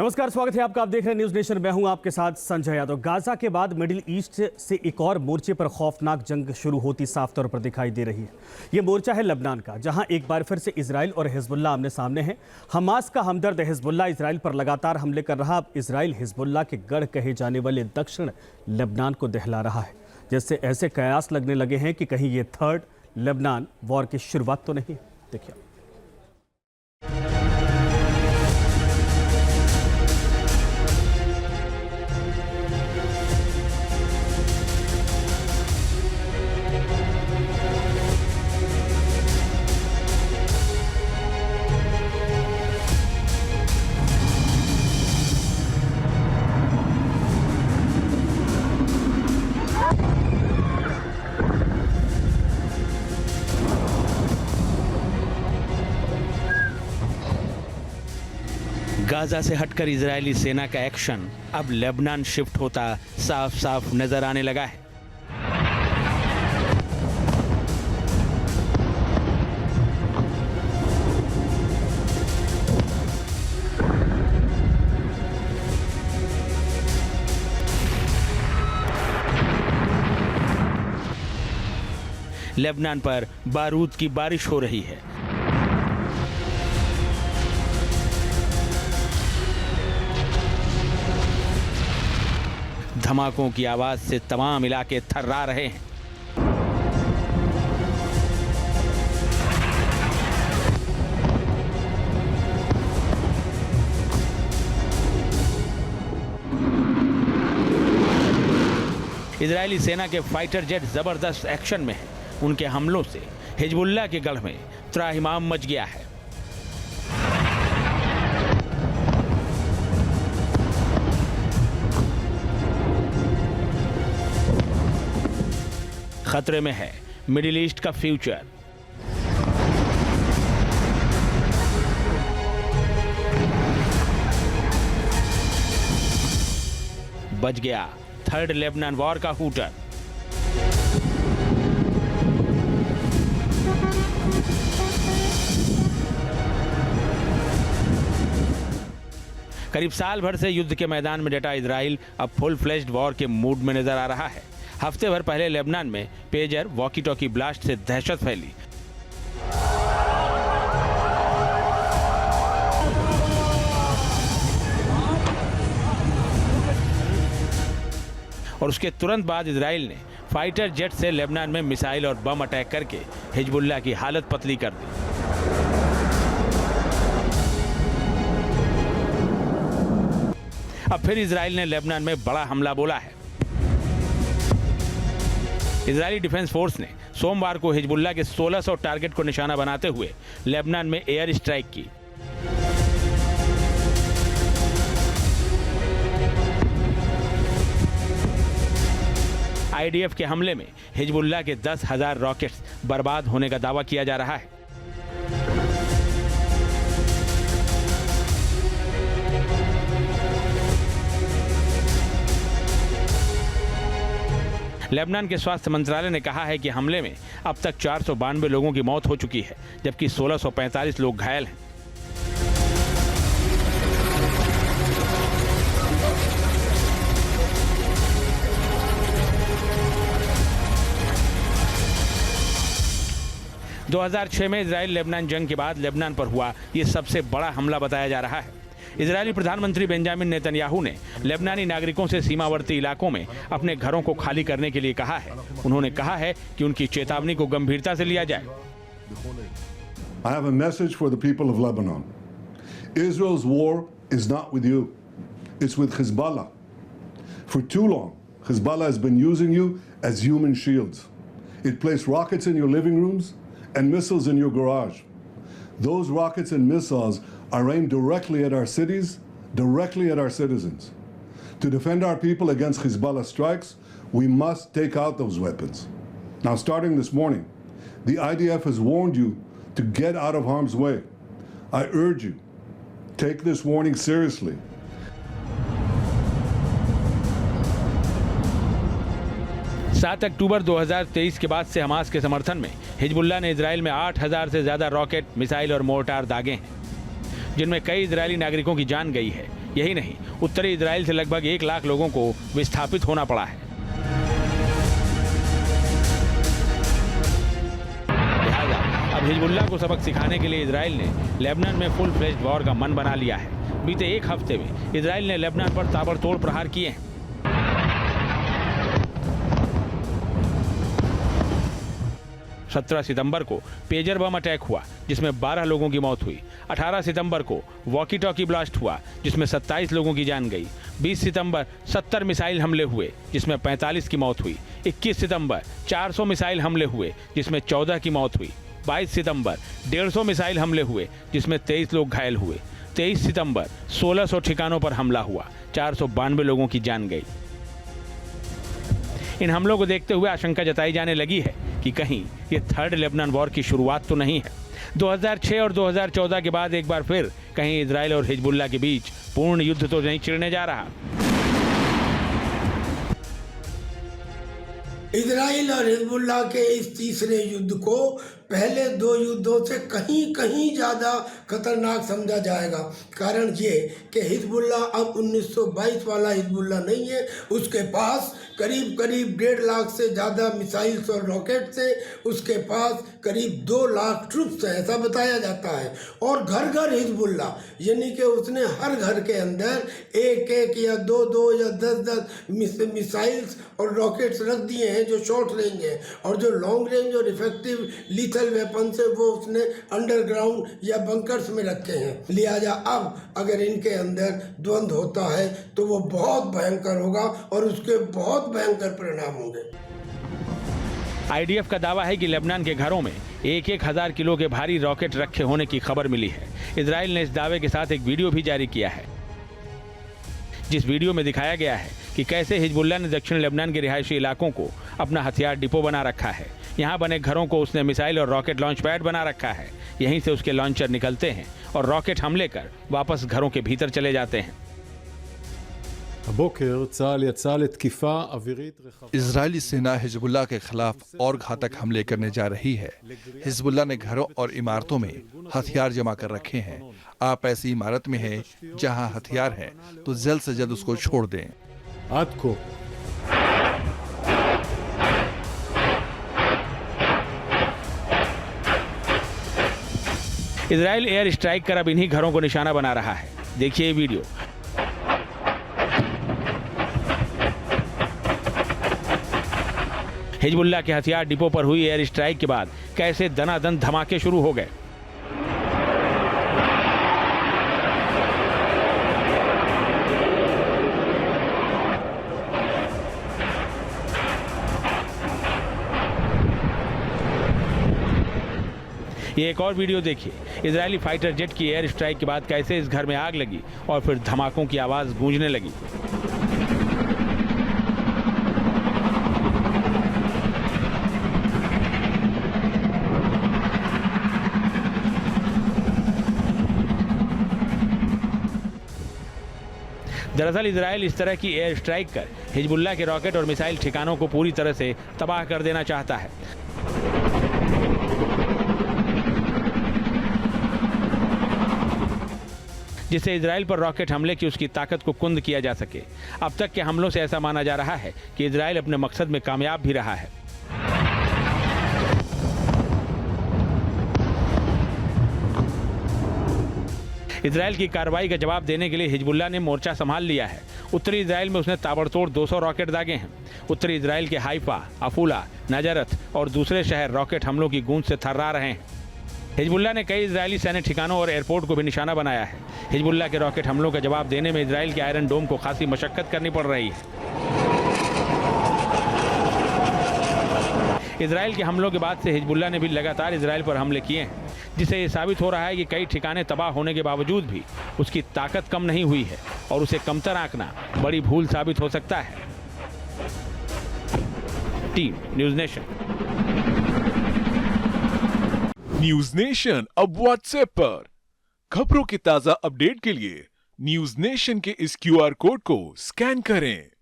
नमस्कार, स्वागत है आपका। आप देख रहे हैं न्यूज नेशन। मैं हूं आपके साथ संजय यादव। गाजा के बाद मिडिल ईस्ट से एक और मोर्चे पर खौफनाक जंग शुरू होती साफ तौर पर दिखाई दे रही है। ये मोर्चा है लेबनान का, जहां एक बार फिर से इजराइल और हिजबुल्लाह आमने सामने हैं। हमास का हमदर्द हिजबुल्लाह इजराइल पर लगातार हमले कर रहा। अब इजराइल हिजबुल्लाह के गढ़ कहे जाने वाले दक्षिण लेबनान को दहला रहा है, जिससे ऐसे कयास लगने लगे हैं कि कहीं ये थर्ड लेबनान वॉर की शुरुआत तो नहीं। देखिए, गाजा से हटकर इजरायली सेना का एक्शन अब लेबनान शिफ्ट होता साफ साफ नजर आने लगा है। लेबनान पर बारूद की बारिश हो रही है। धमाकों की आवाज से तमाम इलाके थर्रा रहे हैं। इजरायली सेना के फाइटर जेट जबरदस्त एक्शन में हैं। उनके हमलों से हिजबुल्लाह के गढ़ में त्राहिमाम मच गया है। खतरे में है मिडिल ईस्ट का फ्यूचर। बज गया थर्ड लेबनान वॉर का हूटर। करीब साल भर से युद्ध के मैदान में डटा इजराइल अब फुल फ्लेज्ड वॉर के मूड में नजर आ रहा है। हफ्ते भर पहले लेबनान में पेजर वॉकी टॉकी ब्लास्ट से दहशत फैली। और उसके तुरंत बाद इजराइल ने फाइटर जेट से लेबनान में मिसाइल और बम अटैक करके हिजबुल्लाह की हालत पतली कर दी। अब फिर इजराइल ने लेबनान में बड़ा हमला बोला है। इजरायली डिफेंस फोर्स ने सोमवार को हिजबुल्लाह के 1600 टारगेट को निशाना बनाते हुए लेबनान में एयर स्ट्राइक की। आईडीएफ के हमले में हिजबुल्लाह के 10,000 रॉकेट्स बर्बाद होने का दावा किया जा रहा है। लेबनान के स्वास्थ्य मंत्रालय ने कहा है कि हमले में अब तक 492 लोगों की मौत हो चुकी है, जबकि 1645 लोग घायल हैं। – 2006 में इजराइल लेबनान जंग के बाद लेबनान पर हुआ ये सबसे बड़ा हमला बताया जा रहा है। इजरायली प्रधानमंत्री बेंजामिन नेतन्याहू ने लेबनानी नागरिकों से सीमावर्ती इलाकों में अपने घरों को खाली करने के लिए कहा है। उन्होंने कहा है कि उनकी चेतावनी को गंभीरता से लिया जाए। I have a message for the people of Lebanon. Israel's war is not with you. It's with Hezbollah. For too long, Hezbollah has been using you as human shields. It placed rockets in your living rooms and missiles in your garage. Those rockets and missiles are aimed directly at our cities, directly at our citizens. To defend our people against Hezbollah strikes, we must take out those weapons. Now, starting this morning, the IDF has warned you to get out of harm's way. I urge you, take this warning seriously. 7 अक्टूबर 2023 के बाद से Hamas के समर्थन में Hezbollah ने Israel में 8,000 से ज्यादा रॉकेट, मिसाइल और मोर्टार दागे हैं, जिनमें कई इजरायली नागरिकों की जान गई है। यही नहीं, उत्तरी इजराइल से लगभग 1 लाख लोगों को विस्थापित होना पड़ा है। लिहाजा अब हिजबुल्लाह को सबक सिखाने के लिए इजराइल ने लेबनान में फुल फ्लेज्ड वॉर का मन बना लिया है। बीते 1 हफ्ते में इजराइल ने लेबनान पर ताबड़तोड़ प्रहार किए हैं। 17 सितंबर को पेजर बम अटैक हुआ जिसमें 12 लोगों की मौत हुई। 18 सितंबर को वॉकी टॉकी ब्लास्ट हुआ जिसमें 27 लोगों की जान गई। 20 सितंबर 70 मिसाइल हमले हुए जिसमें 45 की मौत हुई। 21 सितंबर 400 मिसाइल हमले हुए जिसमें 14 की मौत हुई। 22 सितंबर 150 मिसाइल हमले हुए जिसमें 23 लोग घायल हुए। 23 सितंबर 1600 ठिकानों पर हमला हुआ, 492 लोगों की जान गई। इन हमलों को देखते हुए आशंका जताई जाने लगी है कि कहीं ये थर्ड लेबनान वॉर की शुरुआत तो नहीं है। 2006 और 2014 के बाद एक बार फिर कहीं इजराइल और हिजबुल्लाह के बीच पूर्ण युद्ध तो नहीं छिड़ने जा रहा। इजराइल और हिजबुल्लाह के इस तीसरे युद्ध को पहले 2 युद्धों से कहीं कहीं ज़्यादा खतरनाक समझा जाएगा। कारण ये कि हिजबुल्लाह अब 1922 वाला हिजबुल्लाह नहीं है। उसके पास करीब 1.5 लाख से ज़्यादा मिसाइल्स और रॉकेट से, उसके पास करीब 2 लाख ट्रुप्स है, ऐसा बताया जाता है। और घर घर हिजबुल्लाह, यानी कि उसने हर घर के अंदर 1-1 या 2-2 या 10-10 मिसाइल्स और रॉकेट्स रख दिए हैं जो शॉर्ट रेंज है, और जो लॉन्ग रेंज और इफेक्टिव लीथल वेपन से वो उसने अंडरग्राउंड या बंकर्स में रखे हैं। लिहाजा अब अगर इनके अंदर द्वंद्व होता है तो वो बहुत भयंकर होगा और उसके बहुत भयंकर परिणाम होंगे। आईडीएफ का दावा है कि लेबनान के घरों में 1-1 हजार किलो के भारी रॉकेट रखे होने की खबर मिली है। इजराइल ने इस दावे के साथ एक वीडियो भी जारी किया है, जिस वीडियो में दिखाया गया है कि कैसे हिजबुल्लाह ने दक्षिण लेबनान के रिहायशी इलाकों को अपना हथियार डिपो बना रखा है। यहाँ बने घरों को उसने मिसाइल और रॉकेट लॉन्च पैड बना रखा है। यहीं से उसके लॉन्चर निकलते हैं और रॉकेट हमले कर वापस घरों के भीतर चले जाते हैं। इजरायली सेना हिजबुल्लाह के खिलाफ और घातक हमले करने जा रही है। हिजबुल्लाह ने घरों और इमारतों में हथियार जमा कर रखे हैं। आप ऐसी इमारत में हैं जहां हथियार है तो जल्द से जल्द उसको छोड़ दें। इजराइल एयर स्ट्राइक कर अब इन्हीं घरों को निशाना बना रहा है। देखिए ये वीडियो। हिजबुल्लाह के हथियार डिपो पर हुई एयर स्ट्राइक के बाद कैसे दनादन धमाके शुरू हो गए। ये एक और वीडियो देखिए। इजरायली फाइटर जेट की एयर स्ट्राइक के बाद कैसे इस घर में आग लगी और फिर धमाकों की आवाज गूंजने लगी। दरअसल इजराइल इस तरह की एयर स्ट्राइक कर हिजबुल्लाह के रॉकेट और मिसाइल ठिकानों को पूरी तरह से तबाह कर देना चाहता है। जिससे इजराइल पर रॉकेट हमले की उसकी ताकत को कुंद किया जा सके। अब तक के हमलों से ऐसा माना जा रहा है कि इजराइल अपने मकसद में कामयाब भी रहा है। इजराइल की कार्रवाई का जवाब देने के लिए हिजबुल्लाह ने मोर्चा संभाल लिया है। उत्तरी इजराइल में उसने ताबड़तोड़ 200 रॉकेट दागे हैं। उत्तरी इजराइल के हाइफा, अफूला, नजरत और दूसरे शहर रॉकेट हमलों की गूंज से थर्रा रहे हैं। हिजबुल्लाह ने कई इजरायली सैन्य ठिकानों और एयरपोर्ट को भी निशाना बनाया है। हिजबुल्लाह के रॉकेट हमलों का जवाब देने में इजराइल के आयरन डोम को खासी मशक्कत करनी पड़ रही है। इजराइल के हमलों के बाद से हिजबुल्लाह ने भी लगातार इजराइल पर हमले किए हैं, जिससे ये साबित हो रहा है कि कई ठिकाने तबाह होने के बावजूद भी उसकी ताकत कम नहीं हुई है और उसे कमतर आंकना बड़ी भूल साबित हो सकता है। Team news nation. News nation अब व्हाट्सएप पर खबरों की ताजा अपडेट के लिए न्यूज़ नेशन के इस QR कोड को स्कैन करें।